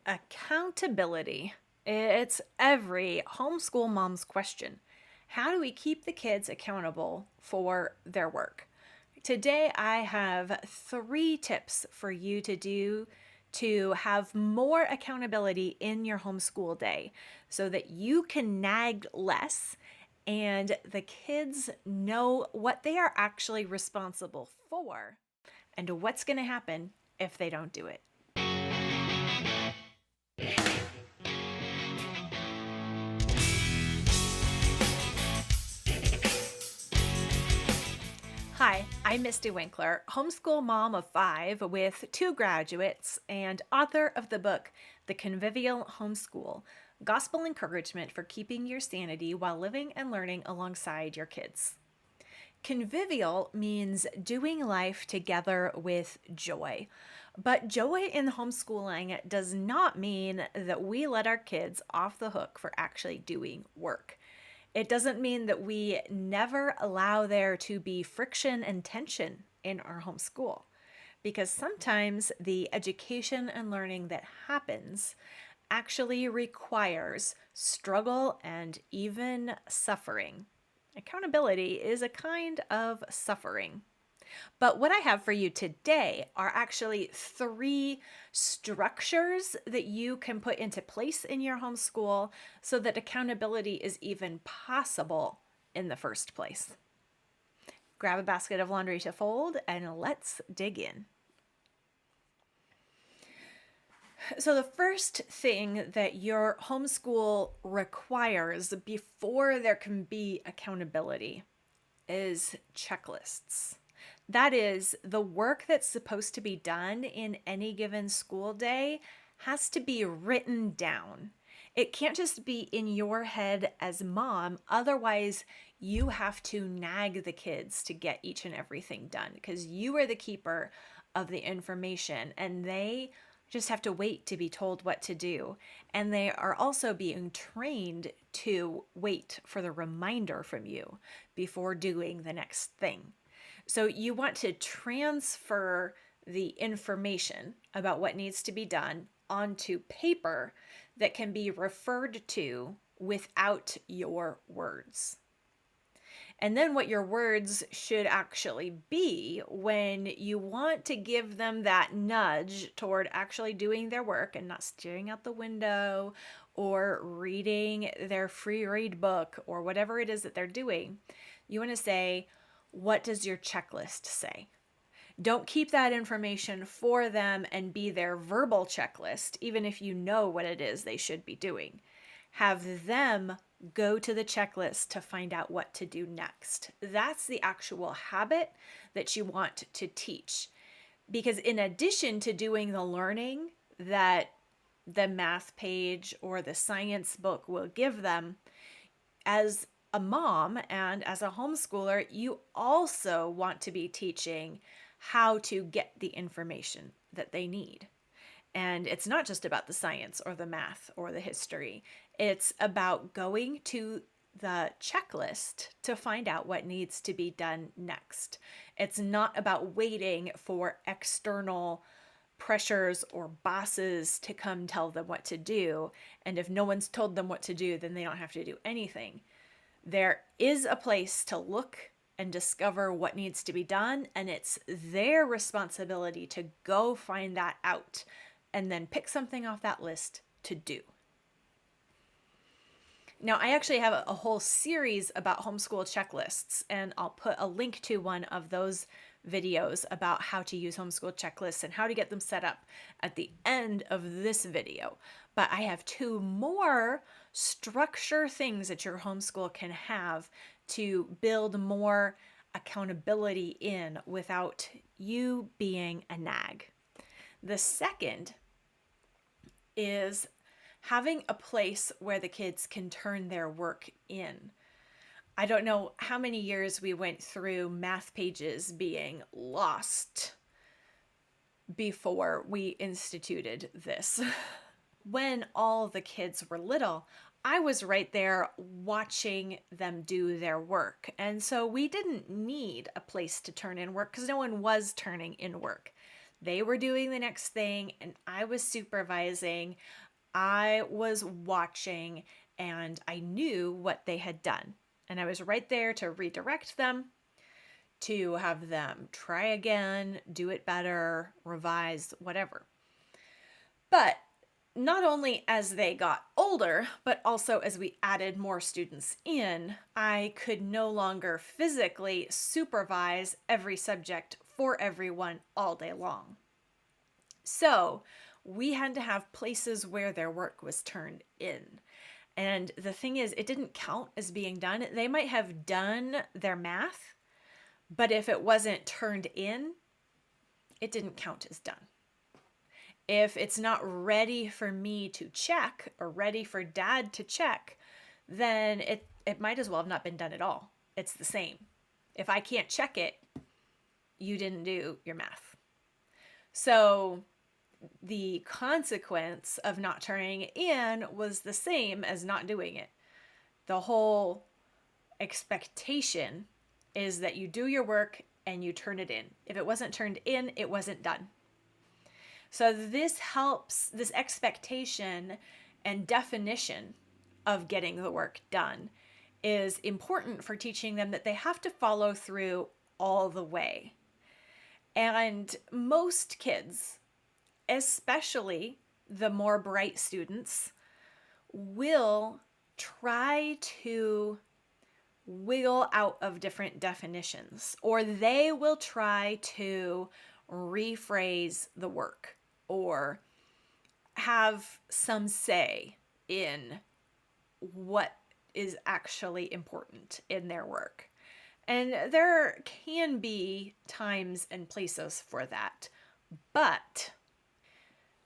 Accountability. It's every homeschool mom's question. How do we keep the kids accountable for their work? Today, I have 3 tips for you to do to have more accountability in your homeschool day so that you can nag less and the kids know what they are actually responsible for and what's going to happen if they don't do it. Hi, I'm Mystie Winckler, homeschool mom of 5 with 2 graduates and author of the book, The Convivial Homeschool, Gospel Encouragement for Keeping Your Sanity While Living and Learning Alongside Your Kids. Convivial means doing life together with joy. But joy in homeschooling does not mean that we let our kids off the hook for actually doing work. It doesn't mean that we never allow there to be friction and tension in our homeschool, because sometimes the education and learning that happens actually requires struggle and even suffering. Accountability is a kind of suffering. But what I have for you today are actually 3 structures that you can put into place in your homeschool so that accountability is even possible in the first place. Grab a basket of laundry to fold and let's dig in. So, the first thing that your homeschool requires before there can be accountability is checklists. That is, the work that's supposed to be done in any given school day has to be written down. It can't just be in your head as mom, otherwise, you have to nag the kids to get each and everything done because you are the keeper of the information and they just have to wait to be told what to do. And they are also being trained to wait for the reminder from you before doing the next thing. So you want to transfer the information about what needs to be done onto paper that can be referred to without your words. And then what your words should actually be when you want to give them that nudge toward actually doing their work and not staring out the window or reading their free read book or whatever it is that they're doing. You want to say, what does your checklist say? Don't keep that information for them and be their verbal checklist, even if you know what it is they should be doing. Have them go to the checklist to find out what to do next. That's the actual habit that you want to teach. Because in addition to doing the learning that the math page or the science book will give them, as a mom and as a homeschooler, you also want to be teaching how to get the information that they need. And it's not just about the science or the math or the history. It's about going to the checklist to find out what needs to be done next. It's not about waiting for external pressures or bosses to come tell them what to do. And if no one's told them what to do, then they don't have to do anything. There is a place to look and discover what needs to be done, and it's their responsibility to go find that out and then pick something off that list to do. Now, I actually have a whole series about homeschool checklists, and I'll put a link to one of those videos about how to use homeschool checklists and how to get them set up at the end of this video. But I have 2 more structure things that your homeschool can have to build more accountability in without you being a nag. The second is having a place where the kids can turn their work in. I don't know how many years we went through math pages being lost before we instituted this. When all the kids were little, I was right there watching them do their work. And so we didn't need a place to turn in work because no one was turning in work. They were doing the next thing and I was supervising. I was watching and I knew what they had done. And I was right there to redirect them, to have them try again, do it better, revise, whatever. But not only as they got older, but also as we added more students in, I could no longer physically supervise every subject for everyone all day long. So we had to have places where their work was turned in. And the thing is, it didn't count as being done. They might have done their math, but if it wasn't turned in, it didn't count as done. If it's not ready for me to check or ready for dad to check, then it might as well have not been done at all. It's the same. If I can't check it, you didn't do your math. So the consequence of not turning it in was the same as not doing it. The whole expectation is that you do your work and you turn it in. If it wasn't turned in, it wasn't done. So this helps, this expectation and definition of getting the work done is important for teaching them that they have to follow through all the way. And most kids, especially the more bright students, will try to wiggle out of different definitions, or they will try to rephrase the work or have some say in what is actually important in their work. And there can be times and places for that. But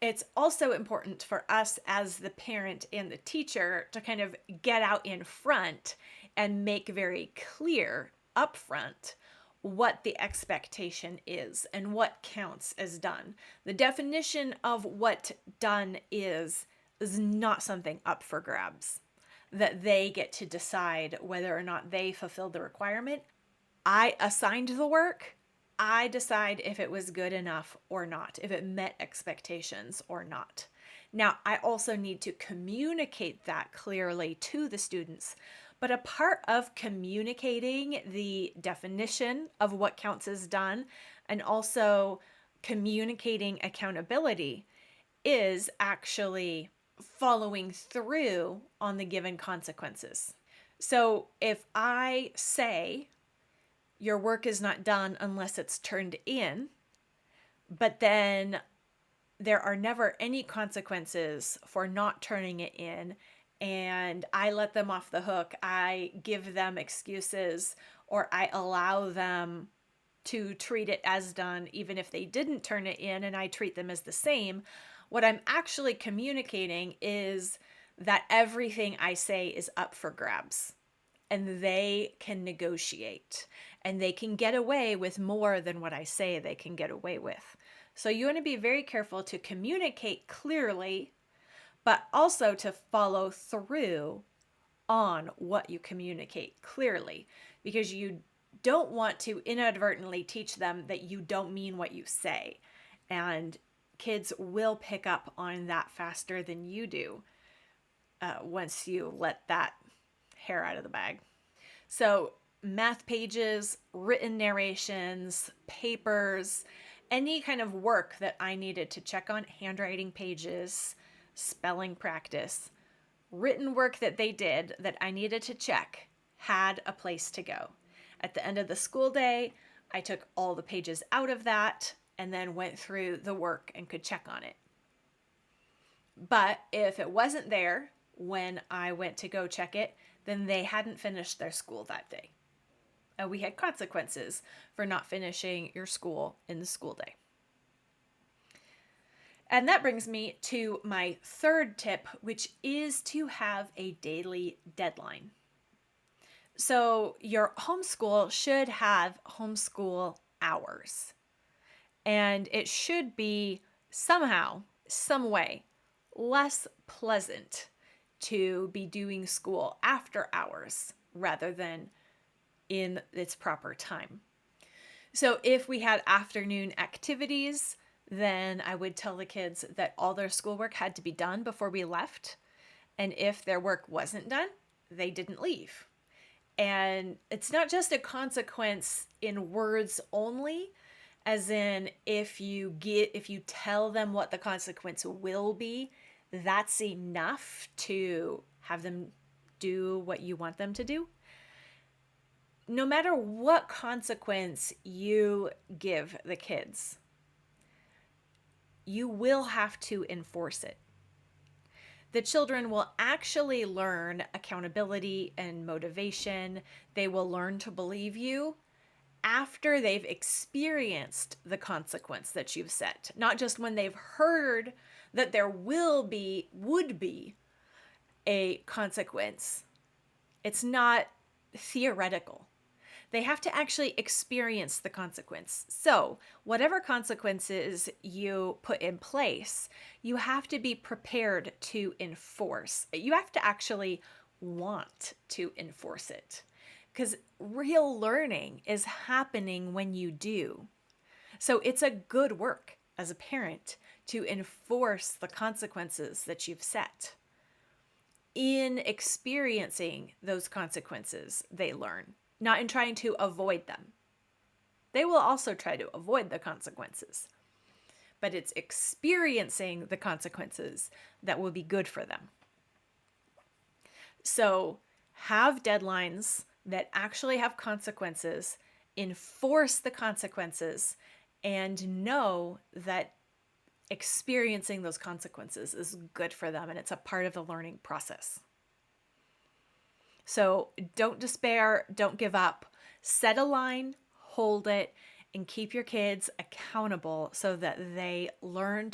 it's also important for us as the parent and the teacher to kind of get out in front and make very clear upfront what the expectation is and what counts as done. The definition of what done is not something up for grabs, that they get to decide whether or not they fulfilled the requirement. I assigned the work. I decide if it was good enough or not, if it met expectations or not. Now, I also need to communicate that clearly to the students. But a part of communicating the definition of what counts as done and also communicating accountability is actually following through on the given consequences. So if I say your work is not done unless it's turned in, but then there are never any consequences for not turning it in, and I let them off the hook, I give them excuses, or I allow them to treat it as done even if they didn't turn it in, and I treat them as the same, what I'm actually communicating is that everything I say is up for grabs. And they can negotiate and they can get away with more than what I say they can get away with. So you want to be very careful to communicate clearly, but also to follow through on what you communicate clearly, because you don't want to inadvertently teach them that you don't mean what you say. And kids will pick up on that faster than you do once you let that hair out of the bag. So math pages, written narrations, papers, any kind of work that I needed to check on, handwriting pages, spelling practice, written work that they did that I needed to check had a place to go. At the end of the school day, I took all the pages out of that and then went through the work and could check on it. But if it wasn't there when I went to go check it, then they hadn't finished their school that day. We had consequences for not finishing your school in the school day. And that brings me to my third tip, which is to have a daily deadline. So your homeschool should have homeschool hours. And it should be somehow, some way, less pleasant to be doing school after hours rather than in its proper time. So if we had afternoon activities, then I would tell the kids that all their schoolwork had to be done before we left. And if their work wasn't done, they didn't leave. And it's not just a consequence in words only, as in if you tell them what the consequence will be, that's enough to have them do what you want them to do. No matter what consequence you give the kids, you will have to enforce it. The children will actually learn accountability and motivation. They will learn to believe you after they've experienced the consequence that you've set, not just when they've heard that there would be a consequence. It's not theoretical. They have to actually experience the consequence. So, whatever consequences you put in place, you have to be prepared to enforce. You have to actually want to enforce it, because real learning is happening when you do. So, it's a good work as a parent to enforce the consequences that you've set. In experiencing those consequences, they learn, not in trying to avoid them. They will also try to avoid the consequences, but it's experiencing the consequences that will be good for them. So have deadlines that actually have consequences, enforce the consequences, and know that experiencing those consequences is good for them and it's a part of the learning process. So don't despair, don't give up. Set a line, hold it, and keep your kids accountable so that they learn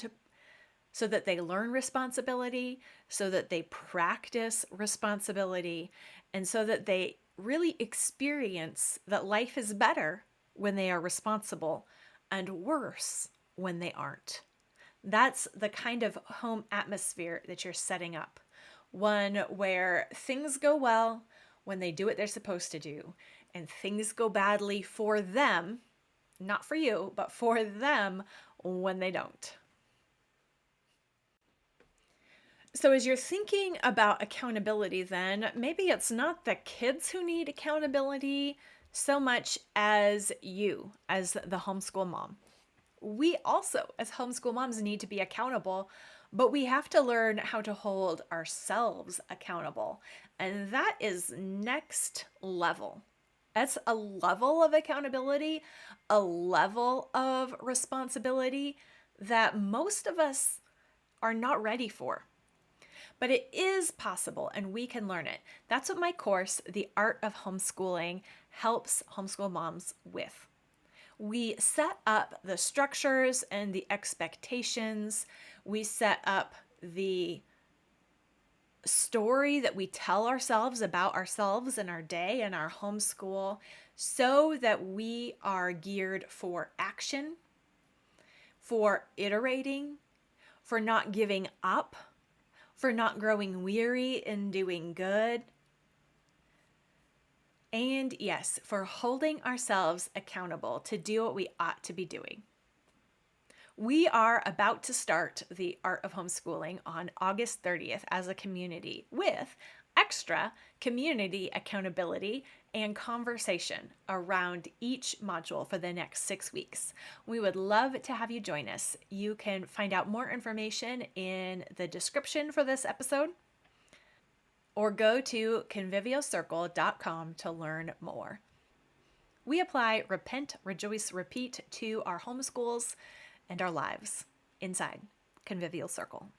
responsibility, so that they practice responsibility, and so that they really experience that life is better when they are responsible and worse when they aren't. That's the kind of home atmosphere that you're setting up. One where things go well when they do what they're supposed to do, and things go badly for them, not for you, but for them when they don't. So, as you're thinking about accountability, then maybe it's not the kids who need accountability so much as you, as the homeschool mom. We also, as homeschool moms, need to be accountable, but we have to learn how to hold ourselves accountable. And that is next level. That's a level of accountability, a level of responsibility that most of us are not ready for. But it is possible and we can learn it. That's what my course, The Art of Homeschooling, helps homeschool moms with. We set up the structures and the expectations. We set up the story that we tell ourselves about ourselves and our day and our homeschool so that we are geared for action, for iterating, for not giving up, for not growing weary in doing good. And yes, for holding ourselves accountable to do what we ought to be doing. We are about to start the Art of Homeschooling on August 30th as a community with extra community accountability and conversation around each module for the next 6 weeks. We would love to have you join us. You can find out more information in the description for this episode, or go to convivialcircle.com to learn more. We apply repent, rejoice, repeat to our homeschools and our lives inside Convivial Circle.